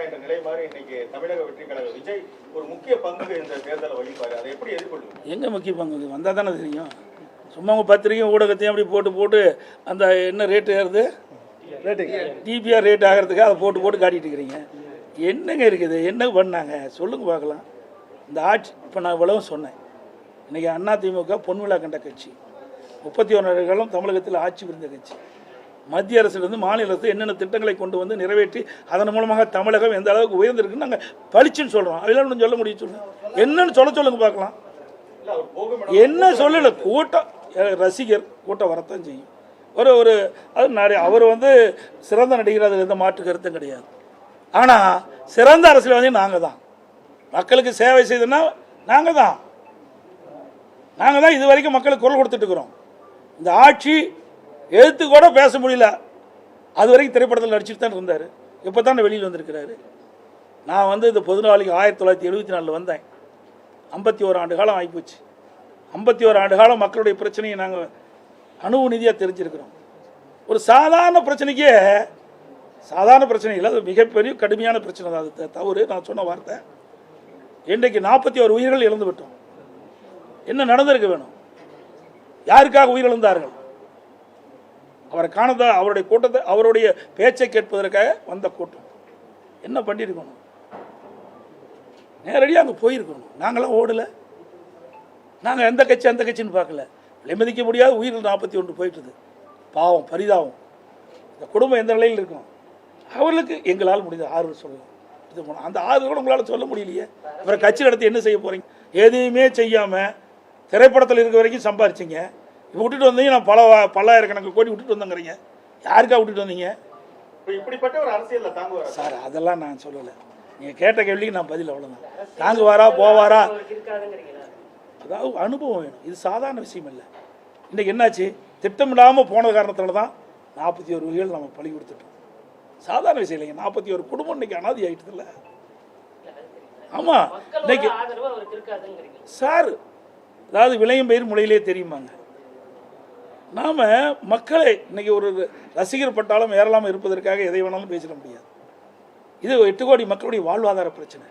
என்ற நிலை மாதிரி இன்னைக்கு தமிழக வெற்றி கழக விஜய் ஒரு முக்கிய பங்கு இந்த தேர்தலை வகிப்பாரு. அதை எப்படி எதிர்கொள்ளுங்க? எங்க முக்கிய பங்கு வந்தால் தானே தெரியும். சும்மா உங்கள் பத்திரிகை ஊடகத்தையும் அப்படி போட்டு அந்த என்ன ரேட்டு ஏறுது, டிபிஆர் ரேட் ஆகிறதுக்கு அதை போட்டு காட்டிட்டு இருக்கிறீங்க. என்னங்க இருக்குது, என்ன பண்ணாங்க சொல்லுங்க பார்க்கலாம். இந்த ஆட்சி இப்போ நான் இவ்வளவும் சொன்னேன். இன்றைக்கி அதிமுக பொன்விழா கண்ட கட்சி, 31 ஆண்டுகளும் தமிழகத்தில் ஆட்சி புரிந்த கட்சி. மத்திய அரசிலிருந்து மாநில அரசு என்னென்ன திட்டங்களை கொண்டு வந்து நிறைவேற்றி அதன் மூலமாக தமிழகம் எந்த அளவுக்கு உயர்ந்திருக்குன்னு நாங்கள் பளிச்சுன்னு சொல்கிறோம். அதெல்லாம் ஒன்றும் சொல்ல முடியும், சொல்லுங்கள் என்னன்னு சொல்லுங்க பார்க்கலாம். என்ன சொல்லலை, கூட்டம் ரசிகர் கூட்டம் வரத்தான் செய்யும். ஒரு அது நிறைய அவர் சிறந்த நடிகர், அதில் எந்த மாற்று கருத்தும் கிடையாது. ஆனால் சிறந்த அரசியல்வாதி நாங்கள் தான். மக்களுக்கு சேவை செய்தோன்னா நாங்கள் தான் இது வரைக்கும் மக்களுக்கு குரல் கொடுத்துட்டு இருக்கிறோம். இந்த ஆட்சி எழுத்து கூட பேச முடியல, அது வரைக்கும் திரைப்படத்தில் நடிச்சுட்டு தான் இருந்தார். இப்போ தான் வெளியில் வந்திருக்கிறாரு. நான் இந்த பொதுநாளைக்கு 1974 வந்தேன். 51 ஆண்டு காலம் ஆகிப்போச்சு. 51 ஆண்டு காலம் மக்களுடைய பிரச்சனையை நாங்கள் அணுவு நிதியாக தெரிஞ்சிருக்கிறோம். ஒரு சாதாரண பிரச்சனைக்கே சாதாரண பிரச்சனை இல்லை, அது மிகப்பெரிய கடுமையான பிரச்சனை தான். அது தவறு, நான் சொன்ன வார்த்தை. இன்றைக்கு 41 உயிர்கள் இழந்து விட்டோம். என்ன நடந்திருக்க வேணும்? யாருக்காக உயிரிழந்தார்கள்? அவரை காணதா, அவருடைய கூட்டத்தை, அவருடைய பேச்சை கேட்பதற்காக வந்த கூட்டம். என்ன பண்ணியிருக்கணும்? நேரடியாக அங்கே போயிருக்கணும். நாங்களாம் ஓடலை. நாங்கள் எந்த கட்சி அந்த கட்சின்னு பார்க்கல. விலைமதிக்க முடியாத உயிர்கள் 41 போயிட்டுது. பாவம், பரிதாபம். இந்த குடும்பம் எந்த நிலையில் இருக்கும்? அவர்களுக்கு எங்களால் முடிந்த ஆறுதல் சொல்லலாம். இது அந்த ஆறுதல் கூட உங்களால் சொல்ல முடியலையே. இவரை கட்சி நடத்தி என்ன செய்ய போகிறீங்க? எதையுமே செய்யாமல் திரைப்படத்தில் இருக்க வரைக்கும் சம்பாரிச்சிங்க. இப்போ விட்டுட்டு வந்தீங்க. நான் பல்லாயிரக்கணக்கு கோடி விட்டுட்டு வந்தேங்கிறீங்க. யாருக்கா விட்டுட்டு வந்தீங்க? இப்படிப்பட்ட ஒரு அரசியல் தாங்குவாரா சார்? அதெல்லாம் நான் சொல்லலை. நீங்கள் கேட்ட கேள்விக்கு நான் பதில் அவ்வளோதான். தாங்குவாரா போவாரா? அதாவது அனுபவம் வேணும். இது சாதாரண விஷயம் இல்லை. இன்றைக்கி என்னாச்சு? திட்டமிடாமல் போன காரணத்தால் தான் 41 உயிர்கள் நம்ம பழி கொடுத்துட்டோம். சாதாரண விஷயம் இல்லைங்க. 41 குடும்பம் இன்னைக்கு அனாதி ஆகிட்டது இல்லை. ஆமாம், இன்னைக்கு சார் அதாவது விளையும் பயிர் முளையிலே தெரியுமாங்க. நாம் மக்களை இன்னைக்கு ஒரு ரசிகர் பட்டாலும் ஏறலாமல் இருப்பதற்காக எதை வேணாலும் பேசிட முடியாது. இது 8 கோடி மக்களுடைய வாழ்வாதார பிரச்சனை.